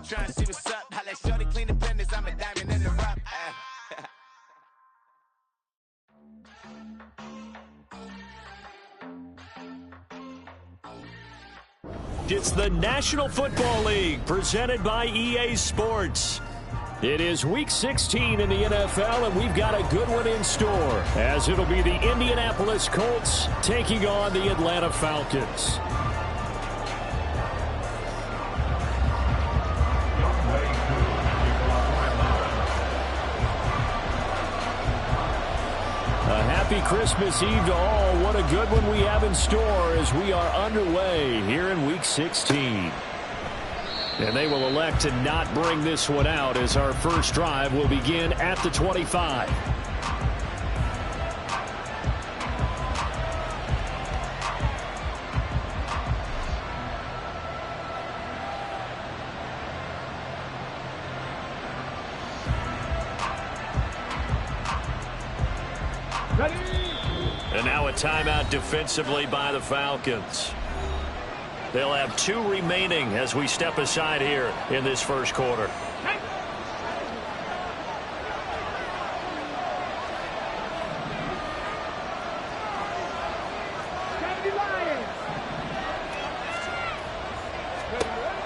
trying to see what's up. I let shorty clean the business, I'm a diamond in the rough. It's the National Football League presented by EA Sports. It is Week 16 in the NFL, and we've got a good one in store, as it'll be the Indianapolis Colts taking on the Atlanta Falcons. A happy Christmas Eve to all. What a good one we have in store as we are underway here in Week 16. And they will elect to not bring this one out as our first drive will begin at the 25. And now a timeout defensively by the Falcons. They'll have 2 remaining as we step aside here in this first quarter.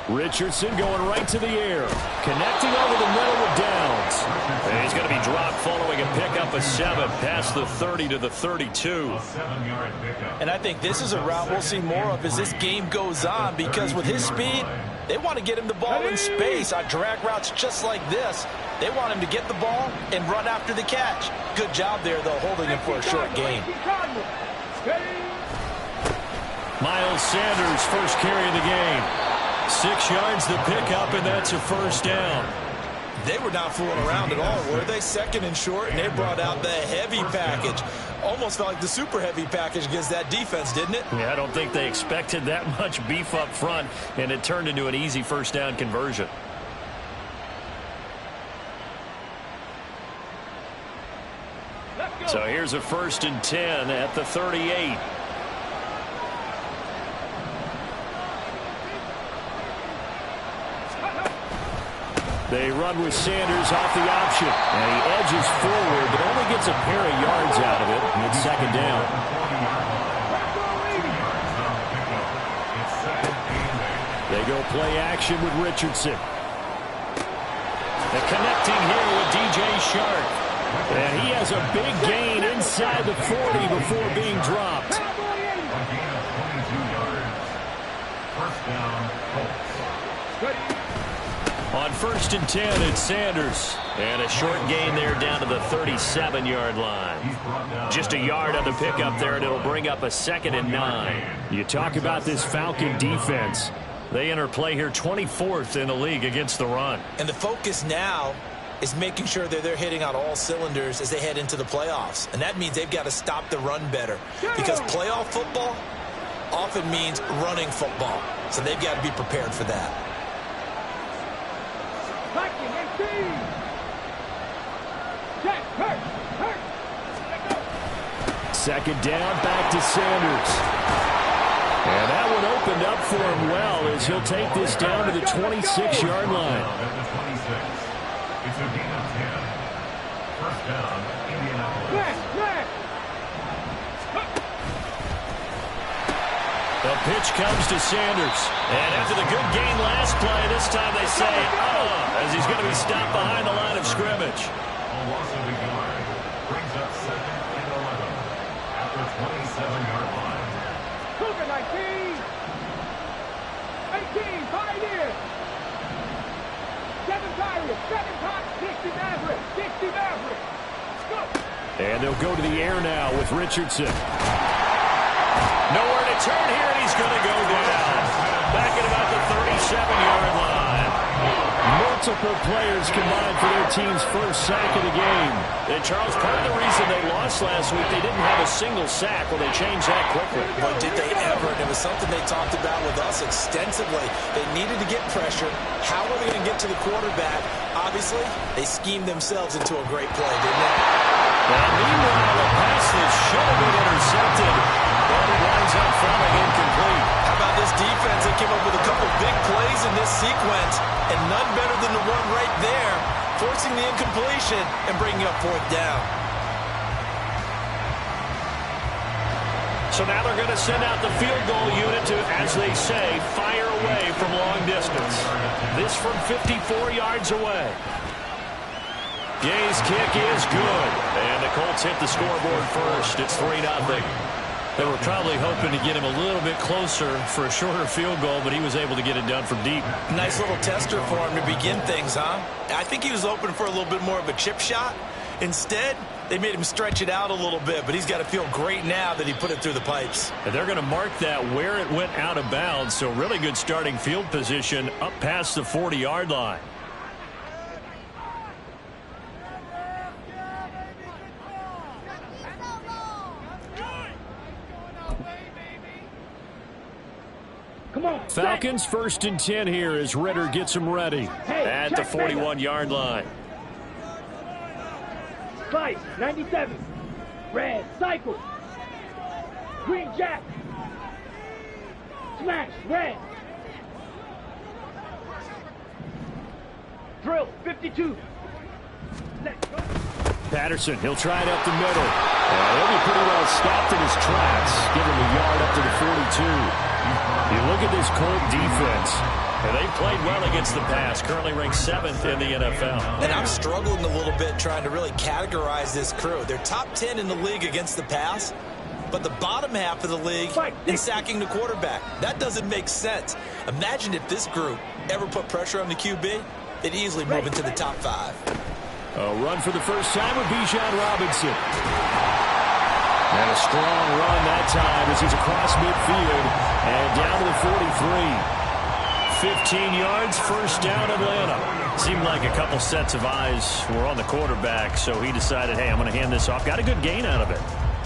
Richardson going right to the air. Connecting over the middle with Downs. And he's going to be dropped following a pickup of 7 past the 30 to the 32. And I think this is a route we'll see more of as this game goes on, because with his speed, they want to get him the ball in space on drag routes just like this. They want him to get the ball and run after the catch. Good job there, though, holding him for a short gain. Miles Sanders, first carry of the game. 6 yards the pickup, and that's a first down. They were not fooling around at all, were they? Second and short, and they brought out the heavy package. Almost felt like the super heavy package against that defense, didn't it? Yeah, I don't think they expected that much beef up front, and it turned into an easy first down conversion. So here's a 1st and 10 at the 38. They run with Sanders off the option. And he edges forward, but only gets a pair of yards out of it. And it's 2nd down. They go play action with Richardson. And connecting here with DJ Shark. And he has a big gain inside the 40 before being dropped. On 1st and 10, it's Sanders. And a short gain there down to the 37-yard line. Just a yard on the pickup there, and it'll bring up a 2nd and 9. You talk about this Falcon defense. They enter play here 24th in the league against the run. And the focus now is making sure that they're hitting on all cylinders as they head into the playoffs. And that means they've got to stop the run better. Because playoff football often means running football. So they've got to be prepared for that. 2nd down, back to Sanders. And that one opened up for him well as he'll take this down to the 26-yard line. It's a gain of 10. First down, Indianapolis. The pitch comes to Sanders. And after the good gain last play, this time they say, as he's going to be stopped behind the line of scrimmage. A loss of a yard brings up 2nd and 11 at the 27-yard line. Cougar 19. 18, fight in. 7 Pirates, 7 Cox, 60 Mavericks, 60 Mavericks. Go. And they'll go to the air now with Richardson. Nowhere to turn here, and he's going to go down. Back at about the 37-yard line. Multiple players combined for their team's first sack of the game. And, Charles, part of the reason they lost last week, they didn't have a single sack. Well, they changed that quickly. But did they ever? And it was something they talked about with us extensively. They needed to get pressure. How are they going to get to the quarterback? Obviously, they schemed themselves into a great play, didn't they? And meanwhile, a pass that should have been intercepted. But it winds up falling incomplete. How about this defense? They came up with a couple big plays in this sequence. And none better than the one right there, forcing the incompletion and bringing up 4th down. So now they're going to send out the field goal unit to, as they say, fire away from long distance. This from 54 yards away. Gay's kick is good. And the Colts hit the scoreboard first. It's 3-0. They were probably hoping to get him a little bit closer for a shorter field goal, but he was able to get it done from deep. Nice little tester for him to begin things, huh? I think he was hoping for a little bit more of a chip shot. Instead, they made him stretch it out a little bit, but he's got to feel great now that he put it through the pipes. And they're going to mark that where it went out of bounds, so really good starting field position up past the 40-yard line. Come on. Falcons 1st and 10 here as Ritter gets them ready at the 41-yard line. Slice, 97. Red, cycle. Green jack. Smash, red. Drill, 52. Let's go. Patterson, he'll try it up the middle. And he'll be pretty well stopped in his tracks. Give him a yard up to the 42. You look at this Colt defense, and they played well against the pass. Currently ranked 7th in the NFL. And I'm struggling a little bit trying to really categorize this crew. They're top 10 in the league against the pass, but the bottom half of the league in sacking the quarterback. That doesn't make sense. Imagine if this group ever put pressure on the QB, they'd easily move into the top 5. A run for the first time with Bijan Robinson. And a strong run that time as he's across midfield and down to the 43. 15 yards, first down Atlanta. Seemed like a couple sets of eyes were on the quarterback, so he decided, hey, I'm going to hand this off. Got a good gain out of it.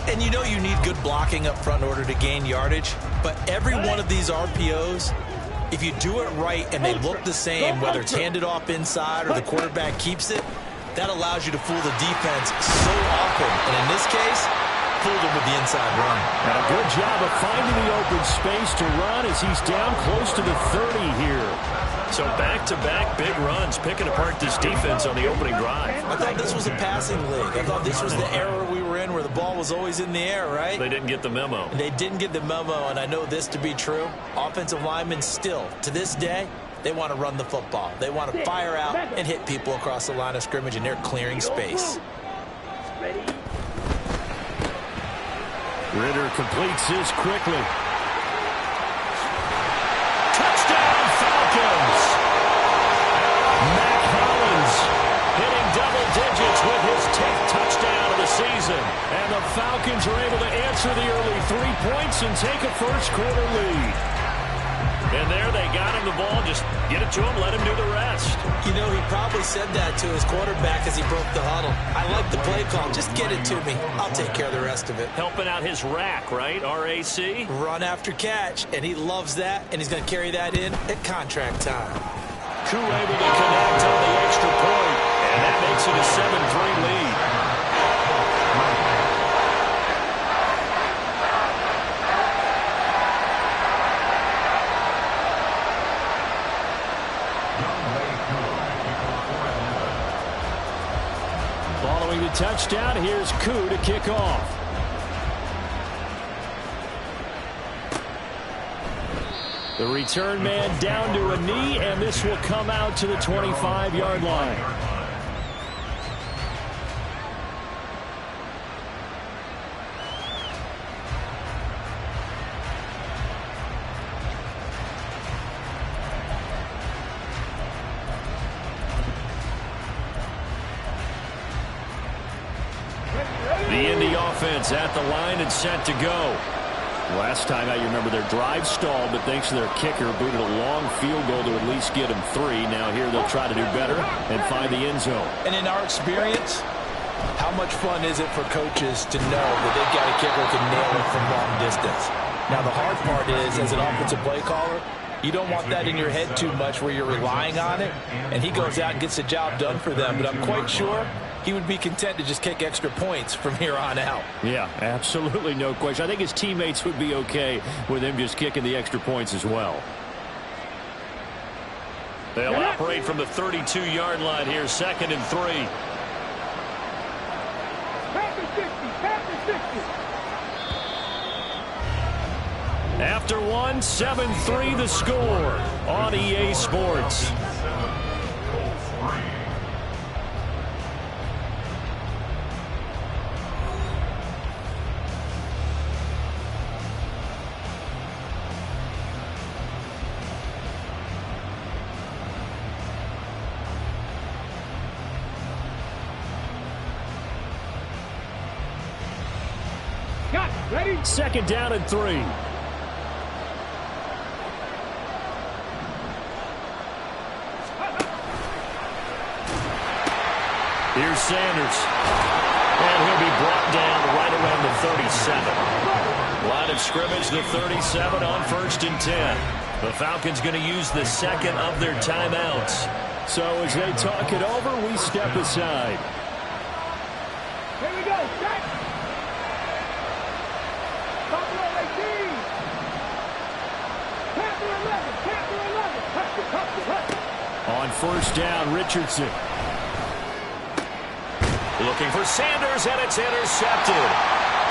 And you know you need good blocking up front in order to gain yardage, but every one of these RPOs, if you do it right and they look the same, whether it's handed off inside or the quarterback keeps it, that allows you to fool the defense so often. And in this case, fooled him with the inside run. And a good job of finding the open space to run as he's down close to the 30 here. So back-to-back big runs, picking apart this defense on the opening drive. I thought this was a passing league. I thought this was the era we were in where the ball was always in the air, right? They didn't get the memo. They didn't get the memo, and I know this to be true. Offensive linemen still, to this day, they want to run the football. They want to fire out and hit people across the line of scrimmage, and they're clearing space. Ready? Ritter completes this quickly. Touchdown, Falcons! Mac Hollins hitting double digits with his 10th touchdown of the season. And the Falcons are able to answer the early 3 points and take a first-quarter lead. And there they got him the ball. Just get it to him, let him do the rest. You know, he probably said that to his quarterback as he broke the huddle. I like the play call. Just get it to me. I'll take care of the rest of it. Helping out his rack, right? RAC? Run after catch, and he loves that, and he's going to carry that in at contract time. Koo able to connect on the extra point, and that makes it a 7-3 lead. Following the touchdown, here's Koo to kick off. The return man down to a knee, and this will come out to the 25-yard line. The Indy offense at the line and set to go. Last time out, you remember their drive stalled, but thanks to their kicker, booted a long field goal to at least get them 3. Now here they'll try to do better and find the end zone. And in our experience, how much fun is it for coaches to know that they've got a kicker who can nail it from long distance? Now the hard part is, as an offensive play caller, you don't want that in your head too much where you're relying on it, and he goes out and gets the job done for them. But I'm quite sure he would be content to just kick extra points from here on out. Yeah, absolutely no question. I think his teammates would be okay with him just kicking the extra points as well. They'll operate right from the 32-yard line here, 2nd and 3. After one, 7-3 the score on EA Sports. Got it. Ready? 2nd down and 3. Here's Sanders. And he'll be brought down right around the 37. Line of scrimmage, the 37 on 1st and 10. The Falcons going to use the 2nd of their timeouts. So as they talk it over, we step aside. Here we go. Set. Panther 18. Panther 11. Panther 11. Touch it. On 1st down, Richardson. Looking for Sanders, and it's intercepted.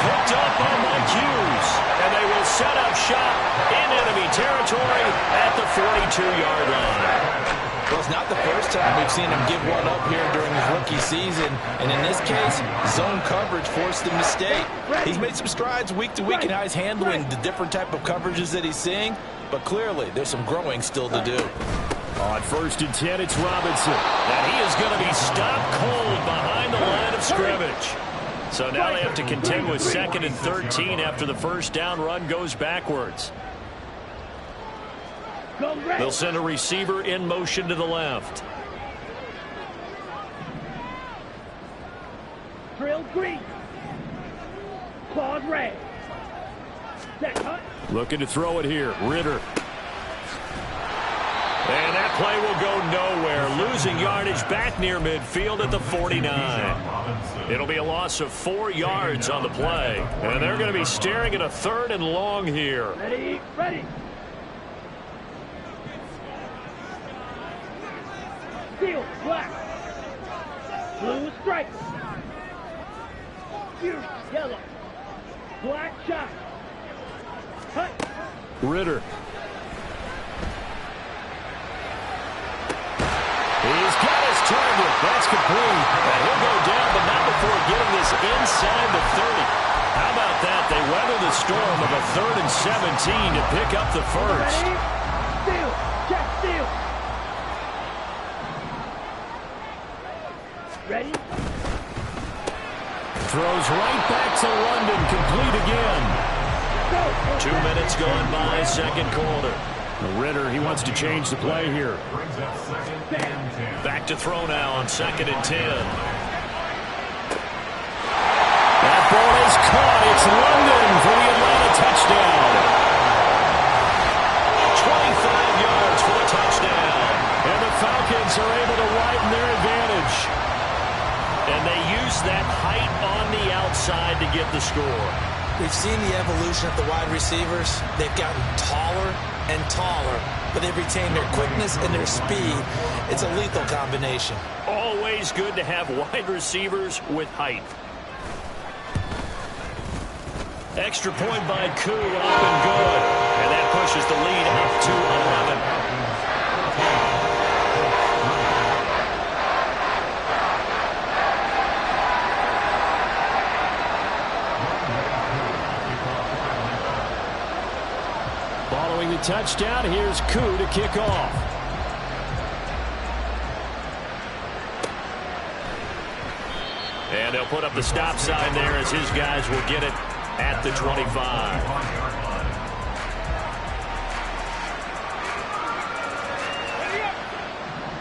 Picked up by Mike Hughes. And they will set up shop in enemy territory at the 42-yard line. Well, it's not the first time we've seen him give one up here during his rookie season. And in this case, zone coverage forced the mistake. He's made some strides week to week in how he's handling the different type of coverages that he's seeing. But clearly, there's some growing still to do. On 1st and 10, it's Robinson. And he is going to be stopped cold behind the line of scrimmage. So now they have to contend with 2nd and 13 after the 1st down run goes backwards. They'll send a receiver in motion to the left. Drill green. Claws red. Set cut. Looking to throw it here. Ritter. And that play will go nowhere. Losing yardage back near midfield at the 49. It'll be a loss of 4 yards on the play. And they're going to be staring at a 3rd and long here. Ready, ready. Steel, black. Blue stripe. Fuchsia, yellow. Black shot. Cut. Ritter. He's got his target. That's complete. And he'll go down, but not before getting this inside the 30. How about that? They weather the storm of a 3rd and 17 to pick up the first. Steal. Check steal. Ready? Throws right back to London. Complete again. Go. 2 minutes gone by, 2nd quarter. Ritter, he wants to change the play here. Back to throw now on 2nd and 10. That ball is caught. It's London for the Atlanta touchdown. 25 yards for the touchdown. And the Falcons are able to widen their advantage. And they use that height on the outside to get the score. We've seen the evolution of the wide receivers. They've gotten taller and taller, but they've retained their quickness and their speed. It's a lethal combination. Always good to have wide receivers with height. Extra point by Koo, up and good. And that pushes the lead up to 11. Following the touchdown, here's Koo to kick off. And they'll put up the stop sign there as his guys will get it at the 25.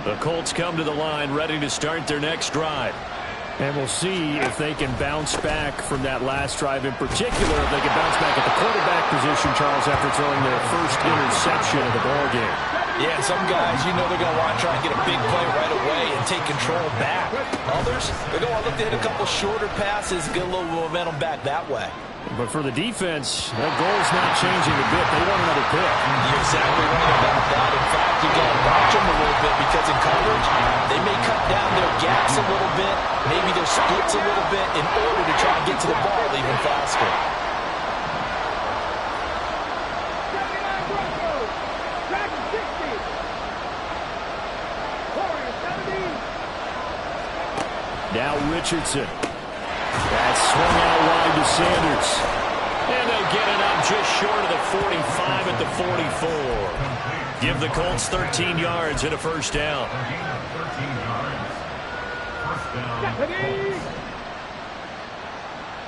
The Colts come to the line ready to start their next drive. And we'll see if they can bounce back from that last drive in particular, if they can bounce back at the quarterback position, Charles, after throwing their first interception of the ballgame. Yeah, some guys, you know they're going to want to try and get a big play right away and take control back. Others, they're going to look to hit a couple shorter passes, get a little momentum back that way. But for the defense, that goal's not changing a bit. They want another pick. You're exactly right about that. In fact, you got to watch them a little bit because in college down their gaps a little bit, maybe their splits a little bit in order to try and get to the ball even faster. 79 Broncos. Dragons 60. Warriors 70. Now Richardson. That's swung out wide to Sanders. And they get it up just short of the 45 at the 44. Give the Colts 13 yards and a first down. 13 yards. First down.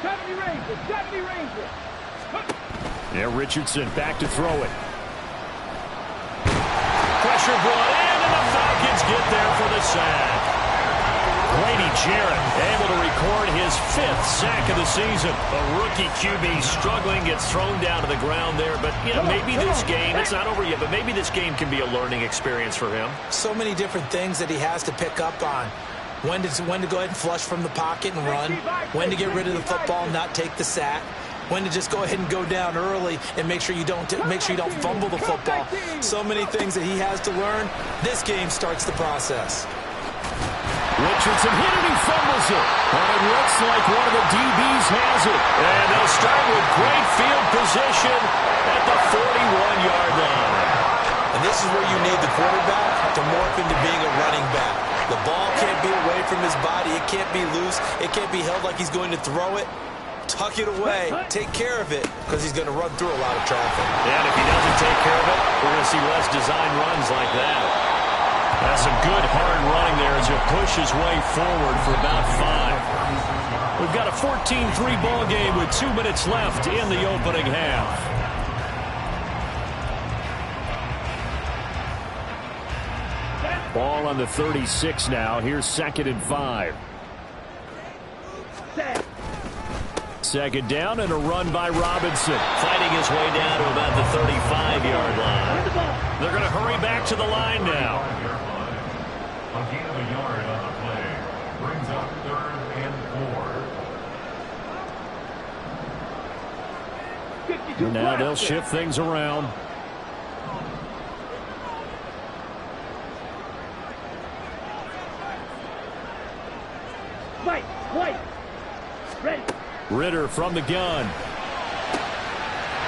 70 Rangers. 70 Rangers. Yeah, Richardson back to throw it. Pressure brought in, and the Falcons get there for the sack. Grady Jarrett able to record his 5th sack of the season. A rookie QB struggling, gets thrown down to the ground there. But, you know, maybe this game, it's not over yet, but maybe this game can be a learning experience for him. So many different things that he has to pick up on. When to go ahead and flush from the pocket and run. When to get rid of the football and not take the sack. When to just go ahead and go down early and make sure you don't fumble the football. So many things that he has to learn. This game starts the process. Richardson hit it, he fumbles it. And it looks like one of the DBs has it. And they'll start with great field position at the 41-yard line. And this is where you need the quarterback to morph into being a running back. The ball can't be away from his body. It can't be loose. It can't be held like he's going to throw it. Tuck it away. Take care of it because he's going to run through a lot of traffic. And if he doesn't take care of it, we're going to see less design runs like that. That's some good hard running there as he'll push his way forward for about 5. We've got a 14-3 ball game with 2 minutes left in the opening half. Ball on the 36 now. Here's 2nd and 5. Second down and a run by Robinson. Fighting his way down to about the 35-yard line. They're going to hurry back to the line now. A gain of a yard on the play. Brings up 3rd and 4. Now they'll shift things around. Fight. Ready. Ritter from the gun.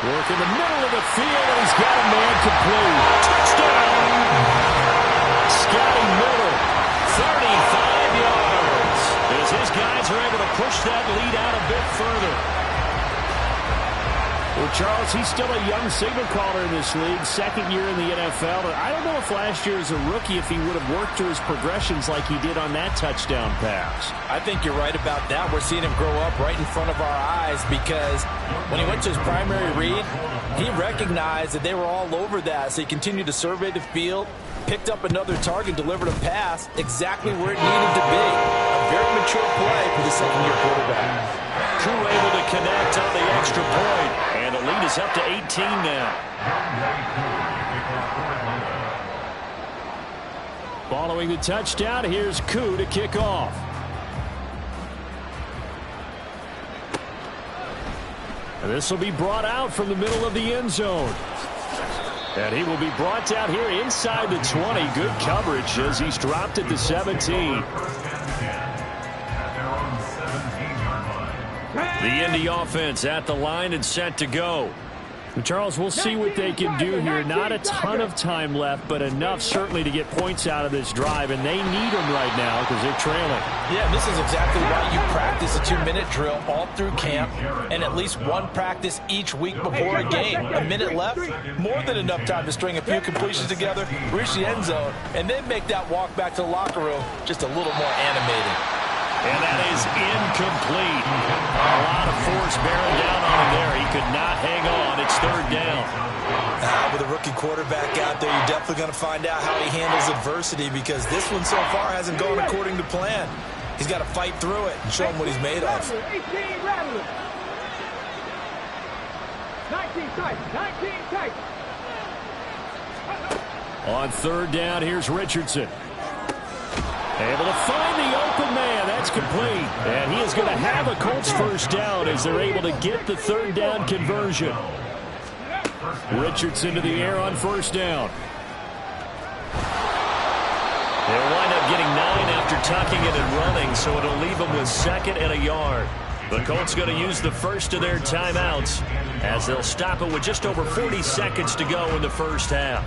Work in the middle of the field, and he's got a man complete. Touchdown! Scotty Miller, 35 yards. As his guys are able to push that lead out a bit further. Well, Charles, he's still a young signal caller in this league, 2nd year in the NFL. And I don't know if last year as a rookie if he would have worked through his progressions like he did on that touchdown pass. I think you're right about that. We're seeing him grow up right in front of our eyes because when he went to his primary read, he recognized that they were all over that. So he continued to survey the field, picked up another target, delivered a pass exactly where it needed to be. A very mature play for the 2nd-year quarterback. Crew able to connect on the extra point, and the lead is up to 18 now. Following the touchdown, here's Koo to kick off. And this will be brought out from the middle of the end zone. And he will be brought down here inside the 20. Good coverage as he's dropped at the 17. The Indy offense at the line and set to go. Charles, we'll see what they can do here. Not a ton of time left, but enough certainly to get points out of this drive, and they need them right now because they're trailing. Yeah, this is exactly why you practice a 2-minute drill all through camp and at least one practice each week before a game. A minute left, more than enough time to string a few completions together, reach the end zone, and then make that walk back to the locker room just a little more animated. And that is incomplete. A lot of force bearing down on him there. He could not hang on. It's 3rd down. With a rookie quarterback out there, you're definitely going to find out how he handles adversity because this one so far hasn't gone according to plan. He's got to fight through it and show him what he's made of. 18 Rattlers. 19 tight. 19 tight. On 3rd down, here's Richardson. Able to find the open man. That's complete. And he is going to have a Colts first down as they're able to get the 3rd down conversion. Richardson to the air on 1st down. They'll wind up getting 9 after tucking it and running, so it'll leave them with 2nd and a yard. The Colts going to use the first of their timeouts as they'll stop it with just over 40 seconds to go in the first half.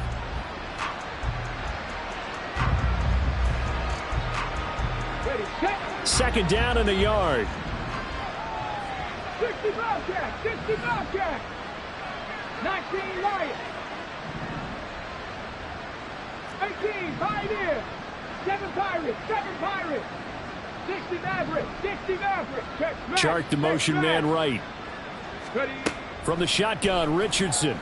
Ready, set. 2nd down and a yard. 60 Bobcat, 60 Bobcat. 19 Lions. 18 Pioneers. 7 Pirates, 7 Pirates. 60 Mavericks, 60 Mavericks. Check, Chart the motion man right. Ready. From the shotgun, Richardson.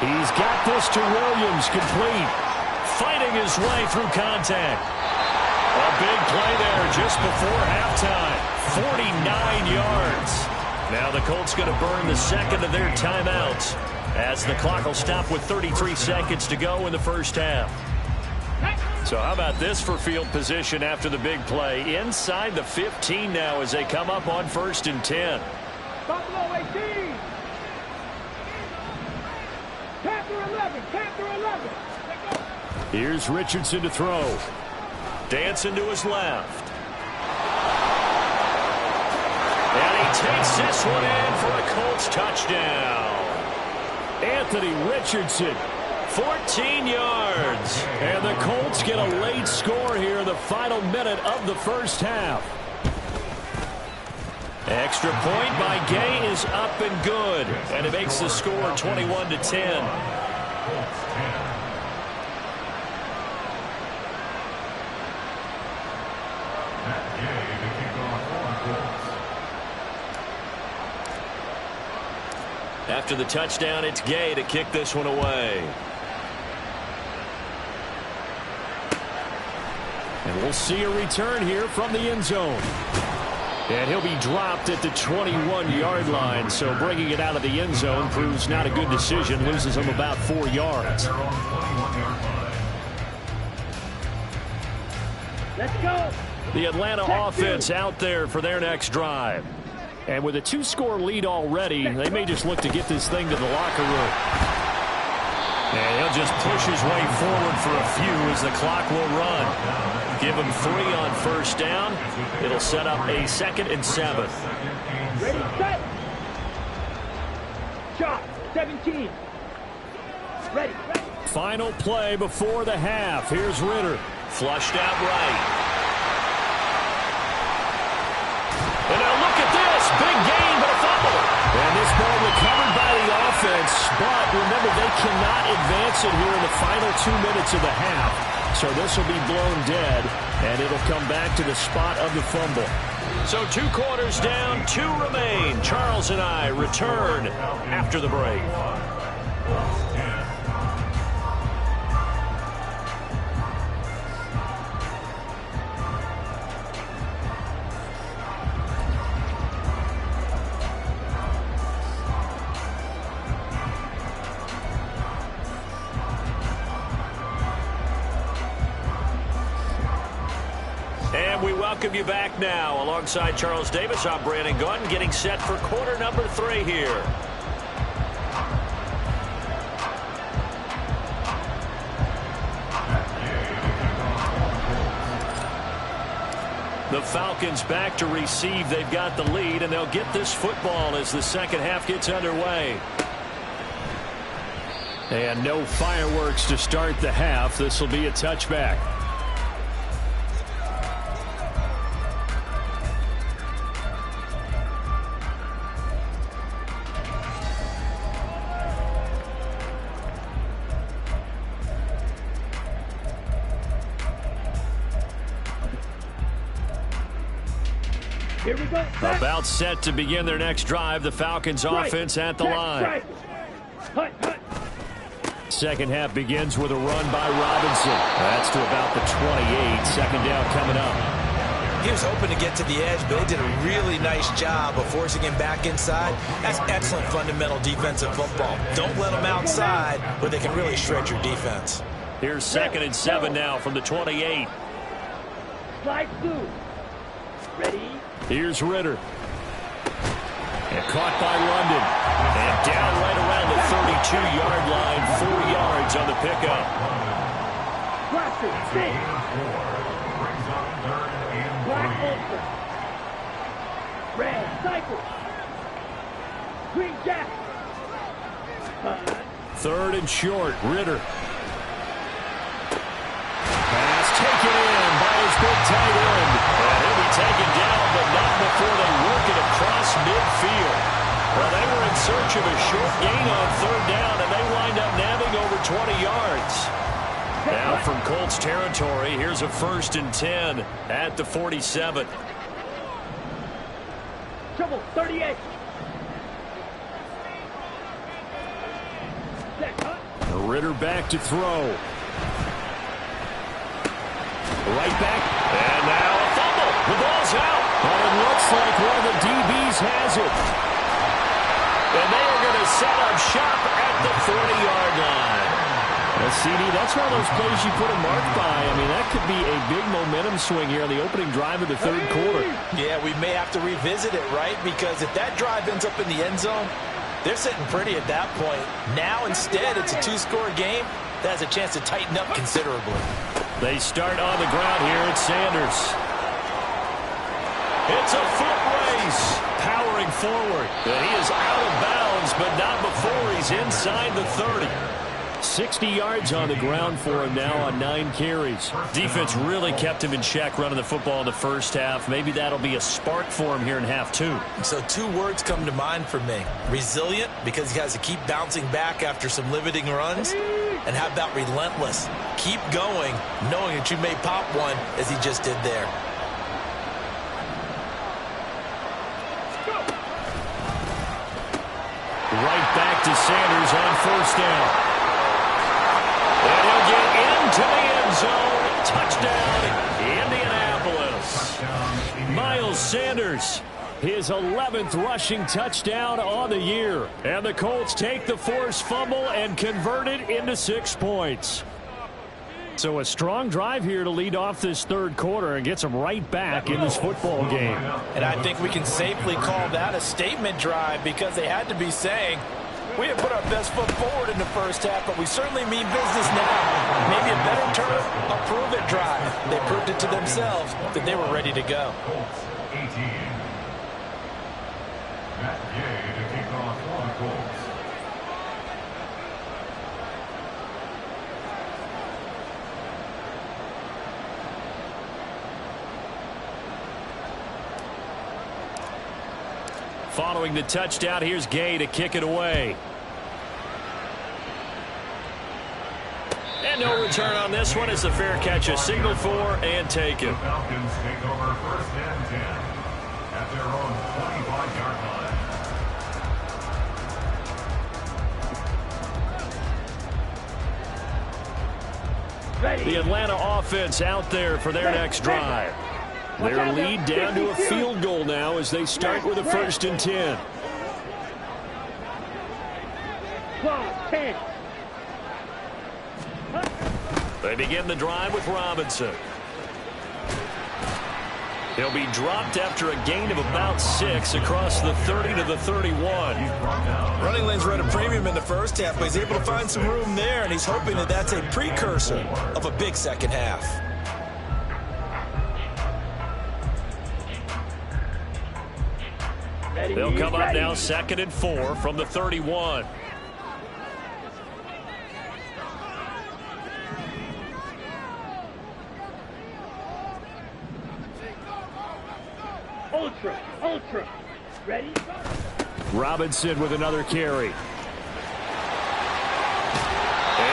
He's got this to Williams, complete. Fighting his way through contact. A big play there just before halftime. 49 yards. Now the Colts going to burn the 2nd of their timeouts as the clock will stop with 33 seconds to go in the first half. So how about this for field position after the big play? Inside the 15 now as they come up on 1st and 10. Buffalo 18. Panther 11, Panther 11. Here's Richardson to throw. Dancing to his left. And he takes this one in for a Colts touchdown. Anthony Richardson, 14 yards. And the Colts get a late score here in the final minute of the first half. Extra point by Gay is up and good. And it makes the score 21-10. After the touchdown, it's Gay to kick this one away. And we'll see a return here from the end zone. And he'll be dropped at the 21-yard line. So bringing it out of the end zone proves not a good decision. Loses him about 4 yards. Let's go. The Atlanta offense out there for their next drive. And with a 2-score lead already, they may just look to get this thing to the locker room. And he'll just push his way forward for a few as the clock will run. Give him 3 on 1st down. It'll set up a 2nd and 7. Ready, set. Shot, 17. Ready. Final play before the half. Here's Ritter. Flushed out right. And now look at this. Big gain, but a fumble. And this ball recovered by the offense. But remember, they cannot advance it here in the final 2 minutes of the half. So this will be blown dead, and it'll come back to the spot of the fumble. So 2 quarters down, 2 remain. Charles and I return after the break. And we welcome you back now. Alongside Charles Davis, I'm Brandon Gaudin, getting set for quarter number 3 here. The Falcons back to receive. They've got the lead, and they'll get this football as the second half gets underway. And no fireworks to start the half. This will be a touchback. Here we go. About set to begin their next drive. The Falcons offense at the line. Second half begins with a run by Robinson. That's to about the 28. Second down coming up. He was hoping to get to the edge, but they did a really nice job of forcing him back inside. That's excellent fundamental defensive football. Don't let them outside where they can really shred your defense. Here's 2nd and 7 now from the 28. Slide through. Ready? Here's Ritter. And caught by London. And down right around the 32-yard line. 4 yards on the pickup. Classic. Six. Brings up 3rd and 3. Black Ultra. Red Cycle. Green Jack. 3rd and short. Ritter. Pass taken in by his big tight end. And he'll be taken down, but not before they work it across midfield. Well, they were in search of a short gain on 3rd down, and they wind up nabbing over 20 yards. Now from Colts territory, here's a 1st and 10 at the 47. Trouble. 38. Ritter back to throw. Right back. And now a fumble. The ball's out. But it looks like one of the DBs has it. And they are going to set up shop at the 40-yard line. Well, CD, that's one of those plays you put a mark by. I mean, that could be a big momentum swing here on the opening drive of the 3rd quarter. Yeah, we may have to revisit it, right? Because if that drive ends up in the end zone, they're sitting pretty at that point. Now, instead, it's a 2-score game that has a chance to tighten up considerably. They start on the ground here at Sanders. It's a foot race. Powering forward. And he is out of bounds, but not before he's inside the 30. 60 yards on the ground for him now on 9 carries. Defense really kept him in check running the football in the first half. Maybe that'll be a spark for him here in half 2. So 2 words come to mind for me. Resilient, because he has to keep bouncing back after some limiting runs. And how about relentless? Keep going, knowing that you may pop one as he just did there. Right back to Sanders on 1st down. And he'll get into the end zone. Touchdown, Indianapolis. Miles Sanders, his 11th rushing touchdown on the year. And the Colts take the forced fumble and convert it into 6 points. So a strong drive here to lead off this 3rd quarter and gets them right back in this football game. And I think we can safely call that a statement drive because they had to be saying, we have put our best foot forward in the first half, but we certainly mean business now. Maybe a better term, a prove-it drive. They proved it to themselves that they were ready to go. Colts 18. Matt Gay to kick off for the Colts. Following the touchdown, here's Gay to kick it away. And no return on this one. It's a fair catch, a signal for and taken. The Falcons take over 1st and 10 at their own 25-yard line. Ready. The Atlanta offense out there for their next drive. Their lead down to a field goal now as they start with a 1st and 10. 12, 10. They begin the drive with Robinson. He'll be dropped after a gain of about 6 across the 30 to the 31. Running lanes were at a premium in the first half, but he's able to find some room there, and he's hoping that that's a precursor of a big second half. They'll come up now 2nd and 4 from the 31. Ultra. Ready? Robinson with another carry. And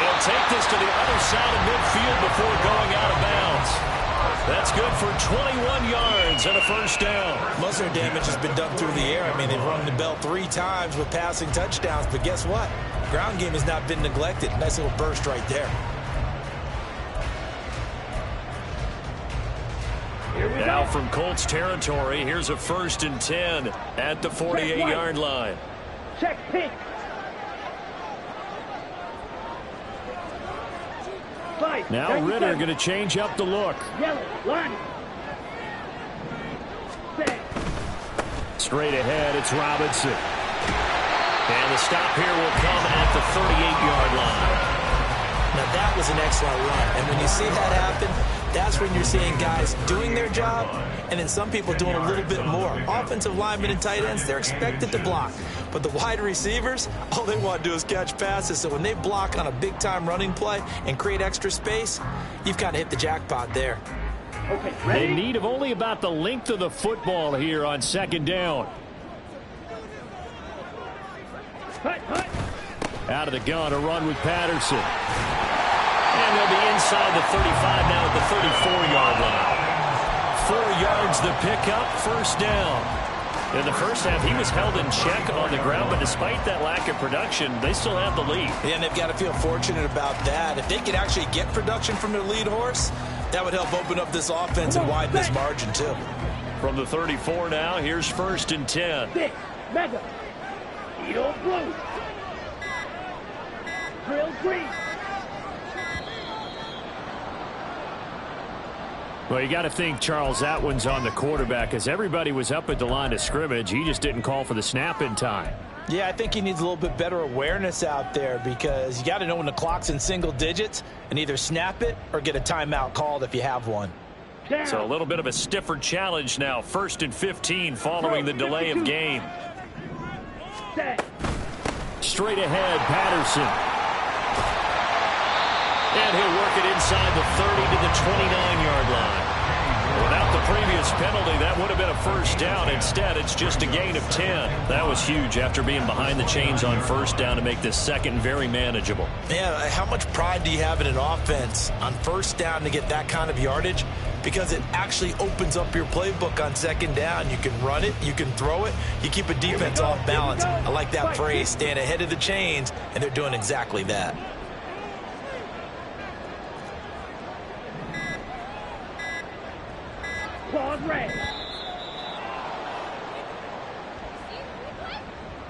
he'll take this to the other side of midfield before going out of bounds. That's good for 21 yards and a 1st down. Most of their damage has been done through the air. I mean, they've rung the bell 3 times with passing touchdowns, but guess what? Ground game has not been neglected. Nice little burst right there. Now from Colts territory, here's a 1st and 10 at the 48-yard line. Check pink. 5. Now Ritter going to change up the look. Yellow, line. Set. Straight ahead, it's Robinson. And the stop here will come at the 38-yard line. Now that was an excellent run. And when you see that happen, that's when you're seeing guys doing their job and then some people doing a little bit more. Offensive linemen and tight ends, they're expected to block. But the wide receivers, all they want to do is catch passes. So when they block on a big-time running play and create extra space, you've kind of hit the jackpot there. Okay, ready? They need of only about the length of the football here on second down. Cut, cut. Out of the gun, a run with Patterson. And they'll be inside the 35 now at the 34-yard line. 4 yards the pickup, first down. In the first half, he was held in check on the ground, but despite that lack of production, they still have the lead. Yeah, and they've got to feel fortunate about that. If they could actually get production from their lead horse, that would help open up this offense and widen this margin, too. From the 34 now, here's 1st and 10. 6, mega. Eagle blue. Drill green. Well, you got to think, Charles, that one's on the quarterback as everybody was up at the line of scrimmage. He just didn't call for the snap in time. Yeah, I think he needs a little bit better awareness out there because you got to know when the clock's in single digits and either snap it or get a timeout called if you have one. Down. So a little bit of a stiffer challenge now. 1st and 15 following the delay of game. Set. Straight ahead, Patterson. And he'll work it inside the 30 to the 29-yard line. Without the previous penalty, that would have been a first down. Instead, it's just a gain of 10. That was huge after being behind the chains on first down to make this second very manageable. Yeah, how much pride do you have in an offense on first down to get that kind of yardage? Because it actually opens up your playbook on second down. You can run it, you can throw it, you keep a defense off balance. I like that phrase, stand ahead of the chains, and they're doing exactly that. Claws red.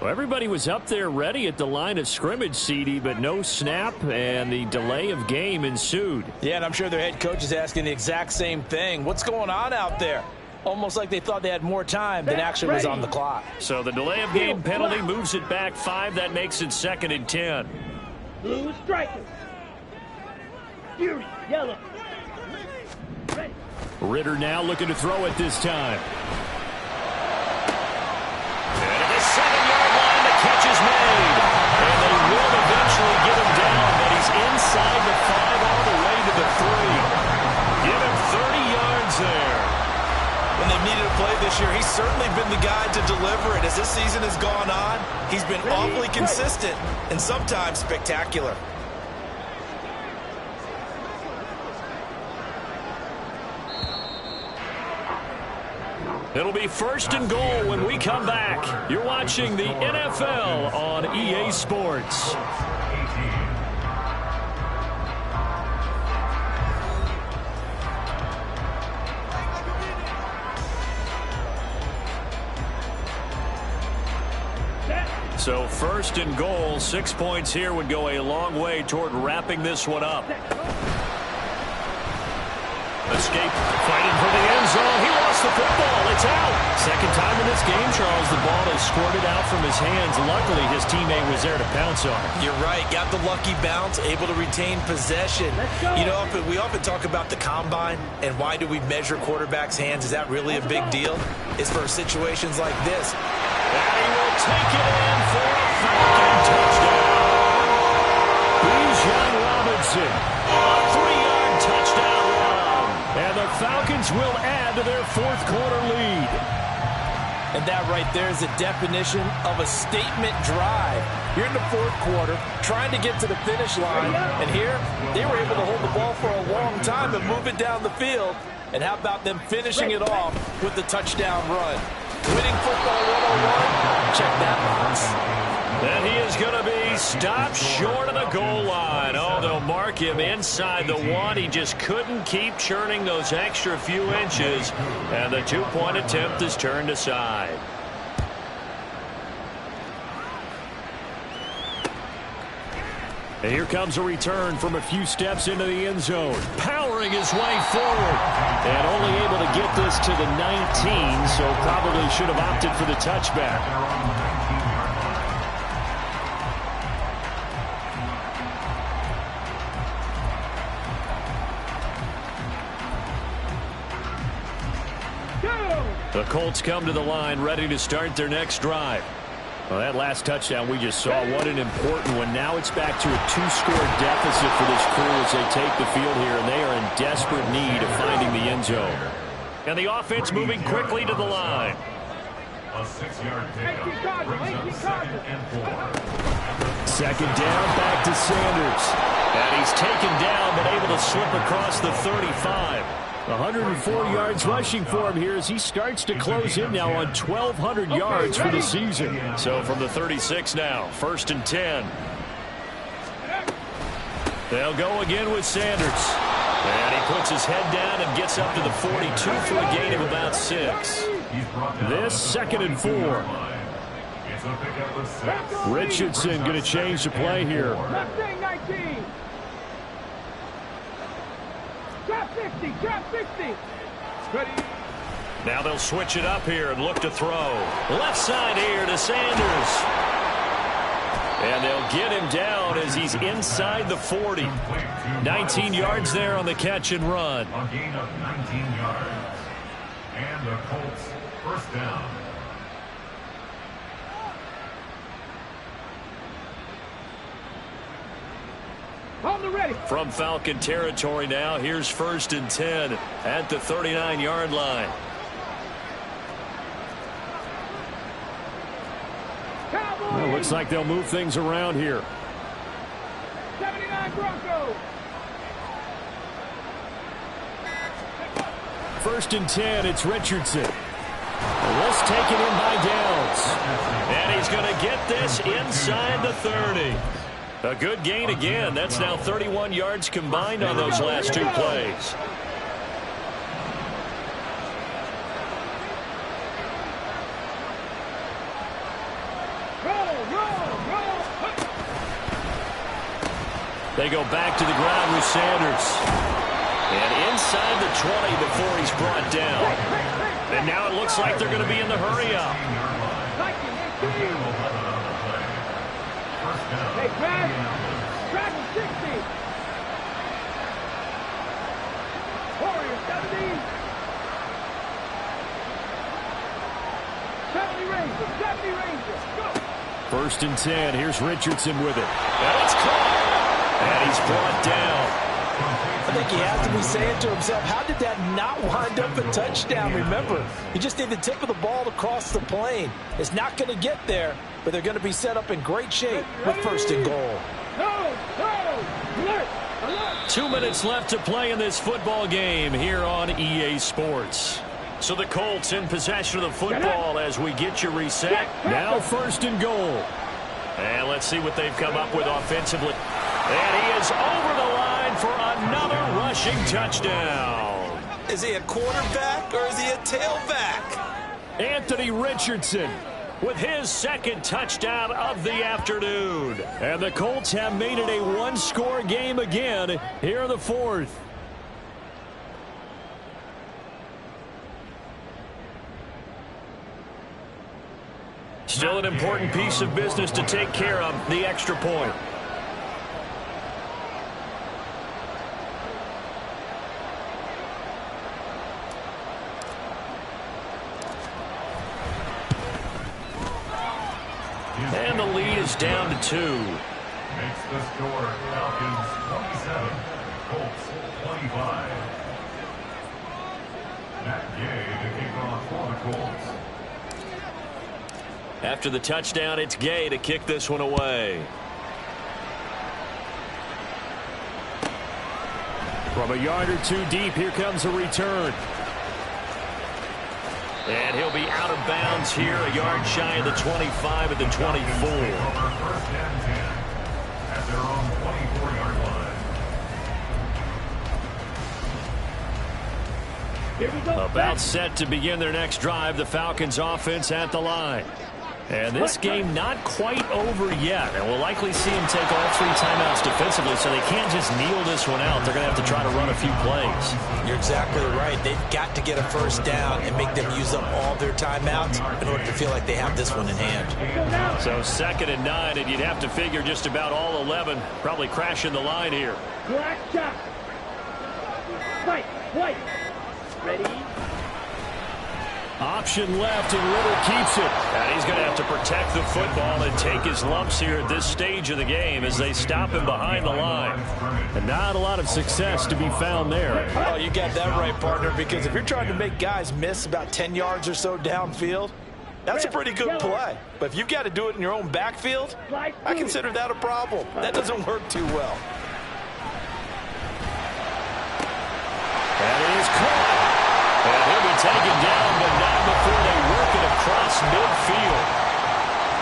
Well, everybody was up there ready at the line of scrimmage, CD, but no snap, and the delay of game ensued. Yeah, and I'm sure their head coach is asking the exact same thing. What's going on out there? Almost like they thought they had more time than actually was on the clock. So the delay of game penalty moves it back 5. That makes it 2nd and 10. Blue striker. Fury, yellow. Ready. Ritter now looking to throw it this time. And at the 7-yard line, the catch is made. And they will eventually get him down, but he's inside the 5 all the way to the 3. Give him 30 yards there. When they've needed a play this year, he's certainly been the guy to deliver it. As this season has gone on, he's been awfully consistent and sometimes spectacular. It'll be 1st and goal when we come back. You're watching the NFL on EA Sports. So 1st and goal, 6 points here would go a long way toward wrapping this one up. Escape, fighting for the end zone. He lost the football. It's out. Second time in this game, Charles, the ball has squirted out from his hands. Luckily, his teammate was there to pounce on it. You're right. Got the lucky bounce, able to retain possession. You know, we often talk about the combine and why do we measure quarterbacks' hands. Is that really a big deal? It's for situations like this. And he will take it in for a Falcon touchdown. Bijan Robinson, a 3-yard touchdown run. And the Falcons will add to their 4th quarter lead. And that right there is the definition of a statement drive. You're in the 4th quarter, trying to get to the finish line. And here, they were able to hold the ball for a long time and move it down the field. And how about them finishing it off with the touchdown run? Winning football 101, check that box. And he is going to be stopped short of the goal line. Oh, they'll mark him inside the 1. He just couldn't keep churning those extra few inches. And the 2-point attempt is turned aside. And here comes a return from a few steps into the end zone. Powering his way forward. And only able to get this to the 19, so probably should have opted for the touchback. The Colts come to the line ready to start their next drive. Well, that last touchdown we just saw, what an important one. Now it's back to a 2-score deficit for this crew as they take the field here, and they are in desperate need of finding the end zone. And the offense moving quickly to the line. A 6-yard pickup brings up 2nd and 4. Second down, back to Sanders. And he's taken down, but able to slip across the 35. 104 yards rushing for him here as he starts to close in now on 1,200 yards for the season. So from the 36 now, 1st and 10. They'll go again with Sanders. And he puts his head down and gets up to the 42 for a gain of about 6. This 2nd and 4. Richardson going to change the play here. Left wing 19. Drop 60, drop 60. Ready. Now they'll switch it up here and look to throw. Left side here to Sanders. And they'll get him down as he's inside the 40. 19 yards there on the catch and run. A gain of 19 yards. And the Colts first down. On the ready. From Falcon territory now, here's 1st and 10 at the 39-yard line. Well, looks like they'll move things around here. 79 Broncos. 1st and 10, it's Richardson. This taken in by Downs. And he's going to get this inside the 30. A good gain again. That's now 31 yards combined on those last 2 plays. They go back to the ground with Sanders. And inside the 20 before he's brought down. And now it looks like they're going to be in the hurry-up. Hey, Brad. Brad 60. Warriors 70. 70 Rangers. 70 Rangers. Go. 1st and 10. Here's Richardson with it. And it's caught. And he's brought down. I think he has to be saying to himself, how did that not wind up a touchdown? Remember, you just need the tip of the ball to cross the plane. It's not going to get there, but they're going to be set up in great shape with 1st and goal. Alert. 2 minutes left to play in this football game here on EA Sports. So the Colts in possession of the football as we get you reset. Now 1st and goal. And let's see what they've come up with offensively. And he is over the line for another rushing touchdown. Is he a quarterback or is he a tailback? Anthony Richardson with his 2nd touchdown of the afternoon. And the Colts have made it a 1-score game again here in the 4th. Still an important piece of business to take care of, the extra point. And the lead is down to 2. Makes the score Falcons 27, Colts 25. Matt Gay to kick off for the Colts. After the touchdown, it's Gay to kick this one away. From a yard or 2 deep, here comes a return. And he'll be out of bounds here, a yard shy of the 25 at the 24. First and 10 at their own 24-yard line. Here we go. About set to begin their next drive, the Falcons offense at the line. And this game not quite over yet. And we'll likely see them take all 3 timeouts defensively, so they can't just kneel this one out. They're going to have to try to run a few plays. You're exactly right. They've got to get a 1st down and make them use up all their timeouts in order to feel like they have this one in hand. So 2nd and 9, and you'd have to figure just about all 11 probably crashing the line here. Black chop. Fight. White. Ready. Option left, and Little keeps it. And he's going to have to protect the football and take his lumps here at this stage of the game as they stop him behind the line. And not a lot of success to be found there. Oh, you got that right, partner, because if you're trying to make guys miss about 10 yards or so downfield, that's a pretty good play. But if you've got to do it in your own backfield, I consider that a problem. That doesn't work too well. That is caught. And he'll be taken down, but not before they work it across midfield.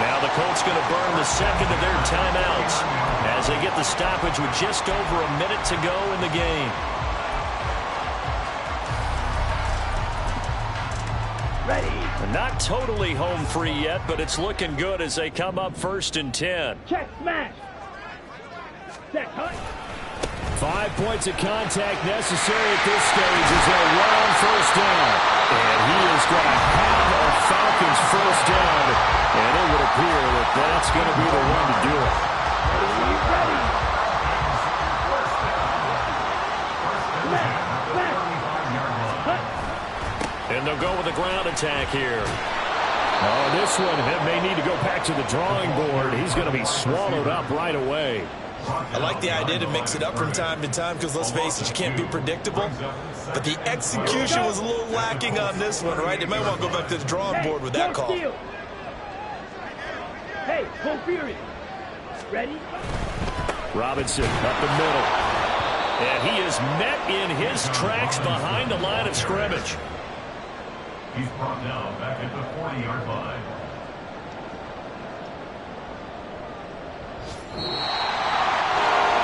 Now the Colts going to burn the second of their timeouts as they get the stoppage with just over a minute to go in the game. Ready. Not totally home free yet, but it's looking good as they come up 1st and 10. Check smash. Set cut. 5 points of contact necessary at this stage as they'll run on 1st down. And he is going to have a Falcons 1st down. And it would appear that that's going to be the one to do it. Ready. And they'll go with a ground attack here. Oh, this one may need to go back to the drawing board. He's going to be swallowed up right away. I like the idea to mix it up from time to time because, let's face it, you can't be predictable. But the execution was a little lacking on this one, right? They might want to go back to the drawing board with that call. Hey, go Fury. Ready? Robinson up the middle. And he is met in his tracks behind the line of scrimmage. He's brought down back at the 40-yard line.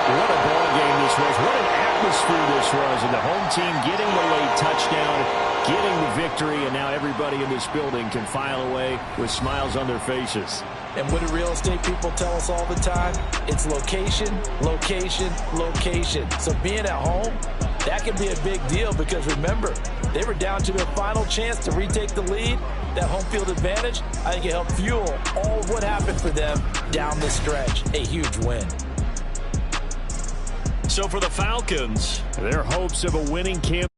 What a ball game this was. What an atmosphere this was. And the home team getting the late touchdown, getting the victory, and now everybody in this building can file away with smiles on their faces. And what do real estate people tell us all the time? It's location, location, location. So being at home, that can be a big deal because, remember, they were down to their final chance to retake the lead. That home field advantage, I think it helped fuel all of what happened for them down the stretch. A huge win. So for the Falcons, their hopes of a winning campaign